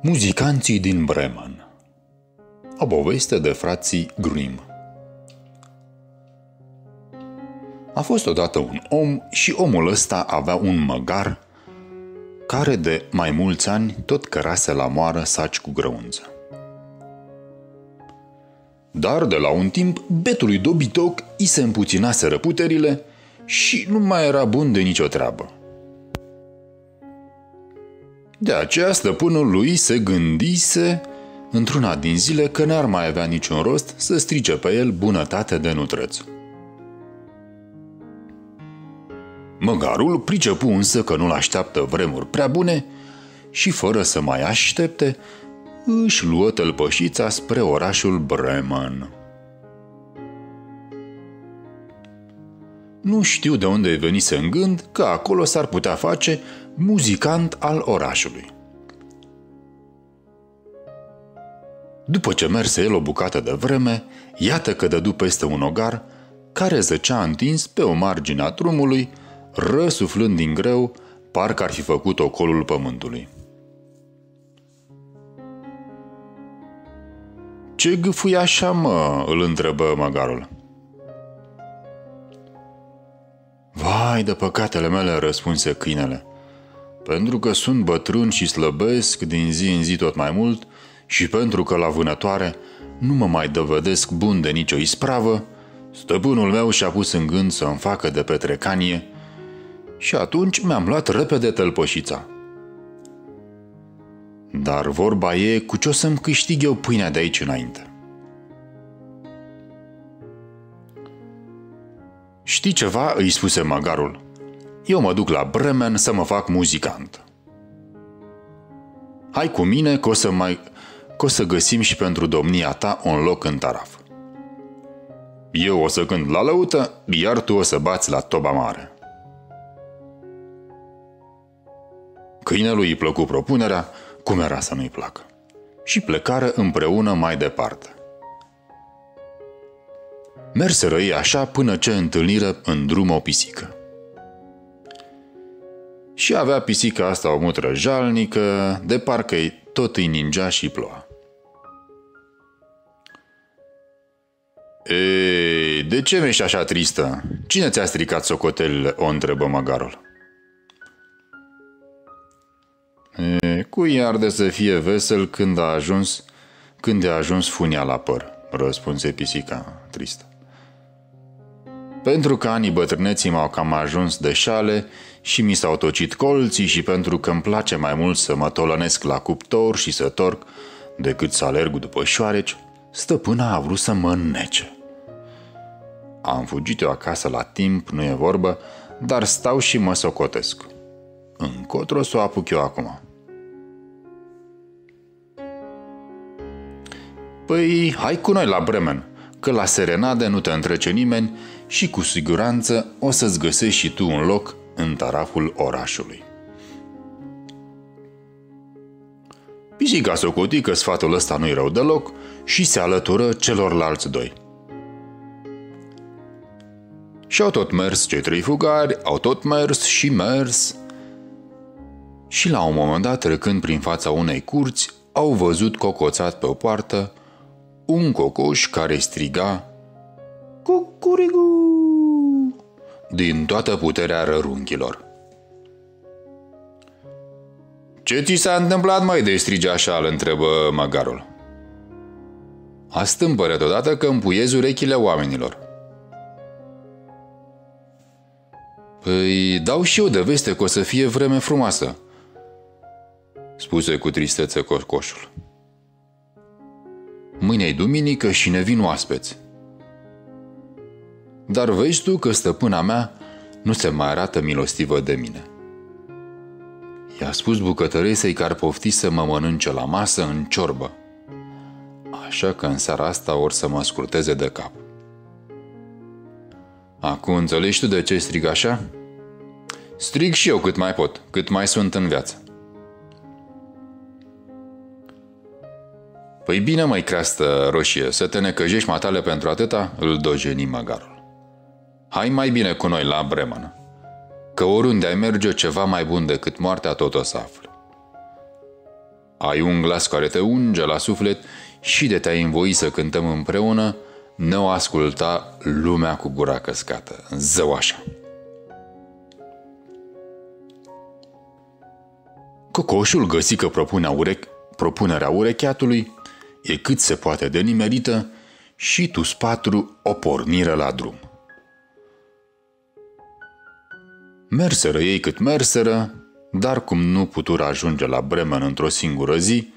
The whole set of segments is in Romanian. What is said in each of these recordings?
Muzicanții din Bremen. O poveste de frații Grimm. A fost odată un om și omul ăsta avea un măgar care de mai mulți ani tot cărase la moară saci cu grăunță. Dar de la un timp betului dobitoc i se împuținaseră puterile și nu mai era bun de nicio treabă. De aceea stăpânul lui se gândise într-una din zile că n-ar mai avea niciun rost să strice pe el bunătate de nutreț. Măgarul pricepu însă că nu-l așteaptă vremuri prea bune și, fără să mai aștepte, își luă tălpășița spre orașul Bremen. Nu știu de unde îi venise în gând că acolo s-ar putea face muzicant al orașului. După ce merse el o bucată de vreme, iată că dădu peste un ogar care zăcea întins pe o margine a drumului, răsuflând din greu, parcă ar fi făcut ocolul pământului. "Ce gâfâi așa, mă?" îl întrebă măgarul. "Vai de păcatele mele," răspunse câinele, "pentru că sunt bătrân și slăbesc din zi în zi tot mai mult și pentru că la vânătoare nu mă mai dovedesc bun de nicio ispravă, stăpânul meu și-a pus în gând să-mi facă de petrecanie și atunci mi-am luat repede tălpășița. Dar vorba e cu ce o să-mi câștig eu pâinea de aici înainte." "Știi ceva?" îi spuse măgarul. "Eu mă duc la Bremen să mă fac muzicant. Hai cu mine că o să găsim și pentru domnia ta un loc în taraf. Eu o să cânt la lăută, iar tu o să bați la toba mare." Câinelui îi plăcu propunerea, cum era să nu-i placă, și plecară împreună mai departe. Merseră ei așa până ce întâlniră în drum o pisică. Și avea pisica asta o mutră jalnică, de parcă tot îi ningea și ploua. "Ei, de ce mi-ești așa tristă? Cine ți-a stricat socotelile?" o întrebă măgarul. "Cui arde să fie vesel când a ajuns funia la păr?" răspunse pisica tristă. "Pentru că anii bătrâneții m-au cam ajuns de șale și mi s-au tocit colții și pentru că îmi place mai mult să mă tolănesc la cuptor și să torc decât să alerg după șoareci, stăpâna a vrut să mă înnece. Am fugit eu acasă la timp, nu e vorbă, dar stau și mă socotesc. Încotro s-o apuc eu acum." "Păi, hai cu noi la Bremen, că la serenade nu te întrece nimeni și cu siguranță o să-ți găsești și tu un loc în taraful orașului." Pisica socoti că sfatul ăsta nu-i rău deloc și se alătură celorlalți doi. Și au tot mers cei trei fugari, au tot mers și la un moment dat, trecând prin fața unei curți, au văzut cocoțat pe o poartă un cocoș care striga "Cucurigu!" din toată puterea rărunchilor. "Ce ți s-a întâmplat, măi, de strige așa?" îl întrebă măgarul. "Astâmpără deodată că împuiezi urechile oamenilor." "Păi, dau și eu de veste că o să fie vreme frumoasă," spuse cu tristețe cocoșul. "Mâine-i duminică și ne vin oaspeți. Dar vezi tu că stăpâna mea nu se mai arată milostivă de mine. I-a spus bucătăresei că ar pofti să mă mănânce la masă în ciorbă, așa că în seara asta or să mă scurteze de cap. Acum înțelegi tu de ce strig așa? Strig și eu cât mai pot, cât mai sunt în viață." "Păi bine, măi, creastă roșie, să te necăjești matale pentru atâta?" îl dojeni măgarul. "Hai mai bine cu noi la Bremen, că oriunde ai merge ceva mai bun decât moartea tot o să afli. Ai un glas care te unge la suflet și de te-ai învoi să cântăm împreună, ne-o asculta lumea cu gura căscată. Zău așa! Cocoșul găsi că propunerea urecheatului e cât se poate de nimerită și tu-s patru o porniră la drum. Merseră ei cât merseră, dar cum nu putură ajunge la Bremen într-o singură zi,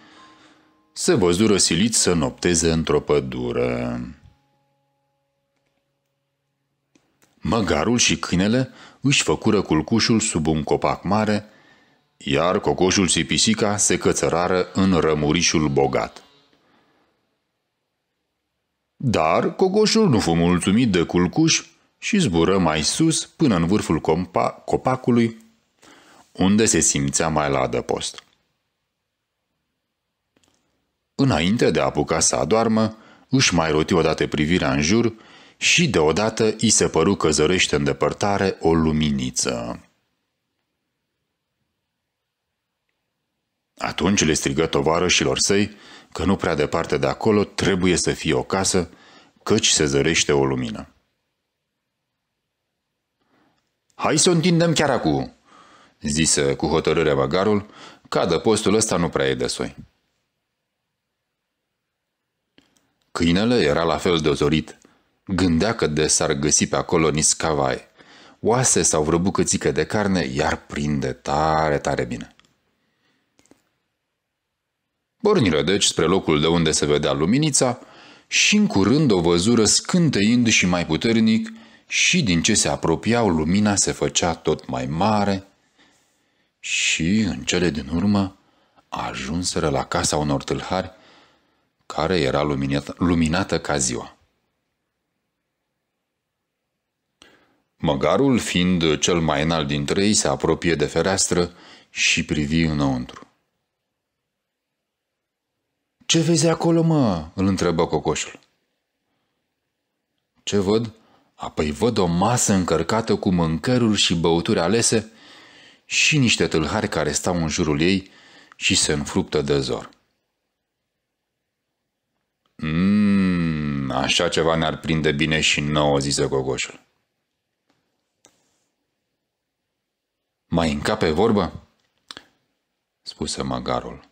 se văzură siliți să nopteze într-o pădure. Măgarul și câinele își făcură culcușul sub un copac mare, iar cocoșul și pisica se cățărară în rămurișul bogat. Dar cocoșul nu fu mulțumit de culcuș și zbură mai sus până în vârful copacului, unde se simțea mai la adăpost. Înainte de a apuca să adoarmă, își mai roti odată privirea în jur și deodată i se păru că zărește în depărtare o luminiță. Atunci le strigă tovarășilor săi că nu prea departe de acolo trebuie să fie o casă, căci se zărește o lumină. Hai să o întindem chiar acum, zise cu hotărâre măgarul, că adăpostul ăsta nu prea e de soi. Câinele era la fel de ozorit. Gândea că de s-ar găsi pe acolo niscavaie, oase sau vreo bucățică de carne, iar prinde tare, tare bine. Porniră deci spre locul de unde se vedea luminița și în curând o văzură scânteind și mai puternic și din ce se apropiau lumina se făcea tot mai mare și în cele din urmă ajunseră la casa unor tâlhari care era luminată ca ziua. Măgarul, fiind cel mai înalt dintre ei, se apropie de fereastră și privi înăuntru. Ce vezi acolo, mă?" îl întrebă cocoșul. Ce văd? Apoi văd o masă încărcată cu mâncăruri și băuturi alese și niște tâlhari care stau în jurul ei și se înfruptă de zor." Așa ceva ne-ar prinde bine și nouă," zise cocoșul. Mai încape vorbă?" spuse măgarul,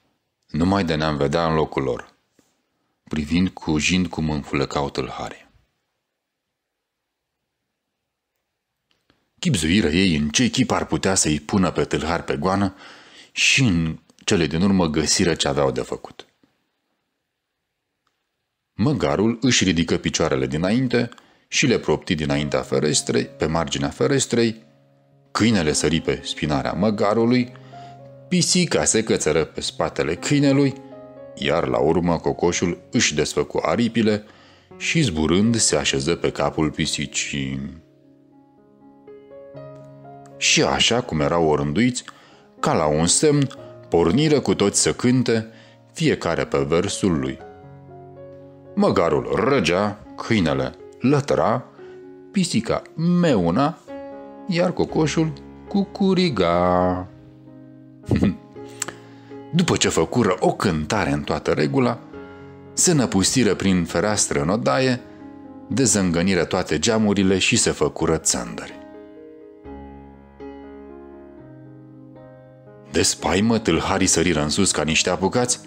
numai de ne-am vedea în locul lor, privind cujind cum înfulăcau tâlhare. Chibzuiră ei în ce chip ar putea să-i pună pe tâlhar pe goană și în cele din urmă găsiră ce aveau de făcut. Măgarul își ridică picioarele dinainte și le propti dinaintea ferestrei, pe marginea ferestrei, câinele sări pe spinarea măgarului, pisica se cățără pe spatele câinelui, iar la urmă cocoșul își desfăcu aripile și zburând se așeză pe capul pisicii. Și așa cum erau orânduiți, ca la un semn, porniră cu toți să cânte, fiecare pe versul lui. Măgarul răgea, câinele lătăra, pisica meuna, iar cocoșul cucuriga. După ce făcură o cântare în toată regula, se năpustiră prin fereastră în odaie, dezângăniră toate geamurile și se făcură țândări. De spaimă, tâlharii săriră în sus ca niște apucați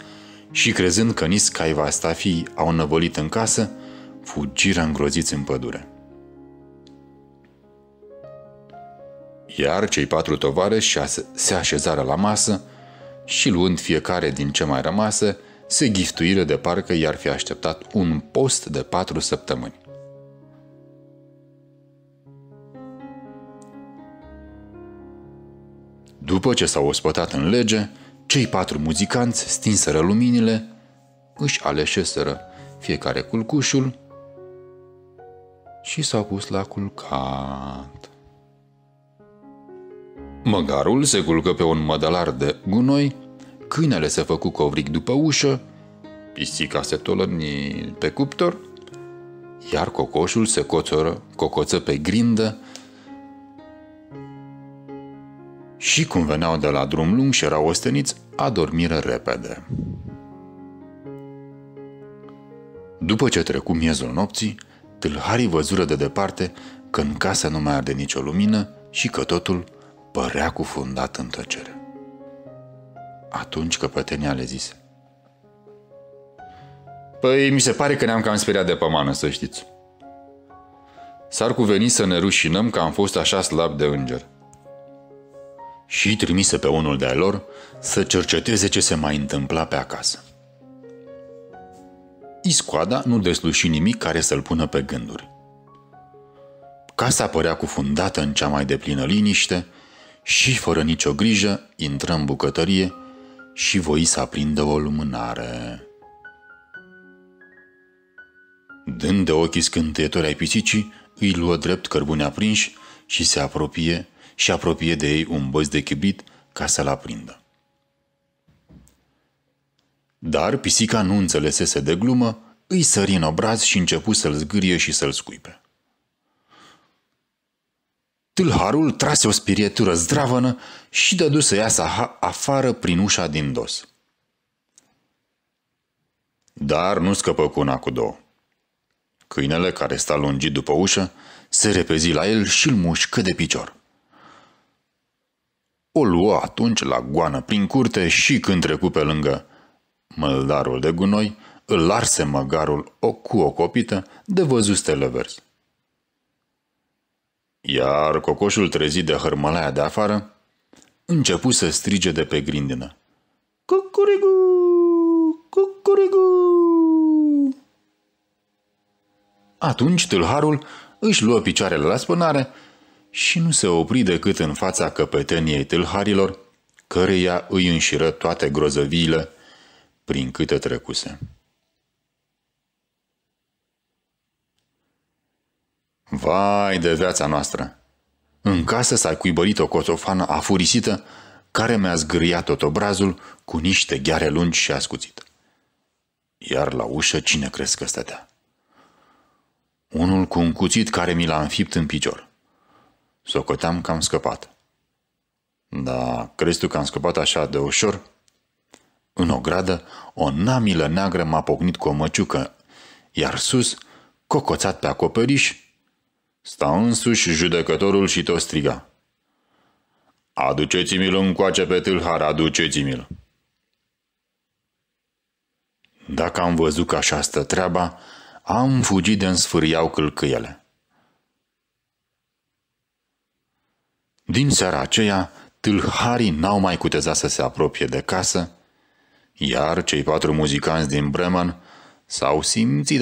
și, crezând că niscaiva asta fii au năvălit în casă, fugiră îngroziți în pădure. Iar cei 4 tovarăși se așezară la masă și, luând fiecare din ce mai rămase, se ghiftuiră de parcă i-ar fi așteptat un post de 4 săptămâni. După ce s-au ospătat în lege, cei 4 muzicanți stinseră luminile, își aleșeseră fiecare culcușul și s-au pus la culcat. Măgarul se culcă pe un mădălar de gunoi, câinele se făcu covric după ușă, pisica se tolăni pe cuptor, iar cocoșul se cocoță pe grindă. Și cum veneau de la drum lung și erau osteniți, adormiră repede. După ce trecu miezul nopții, tâlharii văzură de departe că în casă nu mai arde nicio lumină și că totul părea cufundat în tăcere. Atunci căpătenia le zise: "Păi, mi se pare că ne-am cam speriat de pămană, să știți. S-ar cuveni să ne rușinăm că am fost așa slab de înger." Și trimise pe unul de-ai lor să cerceteze ce se mai întâmpla pe acasă. Iscoada nu desluși nimic care să-l pună pe gânduri. Casa părea cufundată în cea mai deplină liniște și, fără nicio grijă, intră în bucătărie și voi să aprindă o lumânare. Dând de ochii scânteitori ai pisicii, îi luă drept cărbuni aprinși și se apropie de ei un băț de chibrit ca să-l aprindă. Dar pisica nu înțelesese de glumă, îi sări în obraz și începu să-l zgârie și să-l scuipe. Tâlharul trase o spirietură zdravănă și dădu să iasă afară prin ușa din dos. Dar nu scăpă cu una cu două. Câinele, care sta lungit după ușă, se repezi la el și îl mușcă de picior. O luă atunci la goană prin curte și, când trecu pe lângă măldarul de gunoi, îl arse măgarul cu o copită de văzut stele verzi. Iar cocoșul, trezit de hărmălaia de afară, începu să strige de pe grindină: "Cucurigu! Cucurigu!" Atunci tâlharul își luă picioarele la spânare și nu se opri decât în fața căpeteniei tâlharilor, căreia îi înșiră toate grozăviile prin câte trecuse. Vai de viața noastră! În casă s-a cuibărit o coțofană afurisită care mi-a zgâriat tot obrazul cu niște gheare lungi și ascuțite. Iar la ușă cine crezi că stătea? Unul cu un cuțit care mi l-a înfipt în picior. Socoteam că am scăpat. Da, crezi tu că am scăpat așa de ușor? În ogradă, o namilă neagră m-a pocnit cu o măciucă, iar sus, cocoțat pe acoperiș, sta însuși judecătorul și tot striga: "Aduceți-mi-l încoace pe tâlhar, aduceți-mi-l!" Dacă am văzut că așa stă treaba, am fugit de însfâriau călcâiele. Din seara aceea, tâlharii n-au mai cutezat să se apropie de casă, iar cei 4 muzicanți din Bremen s-au simțit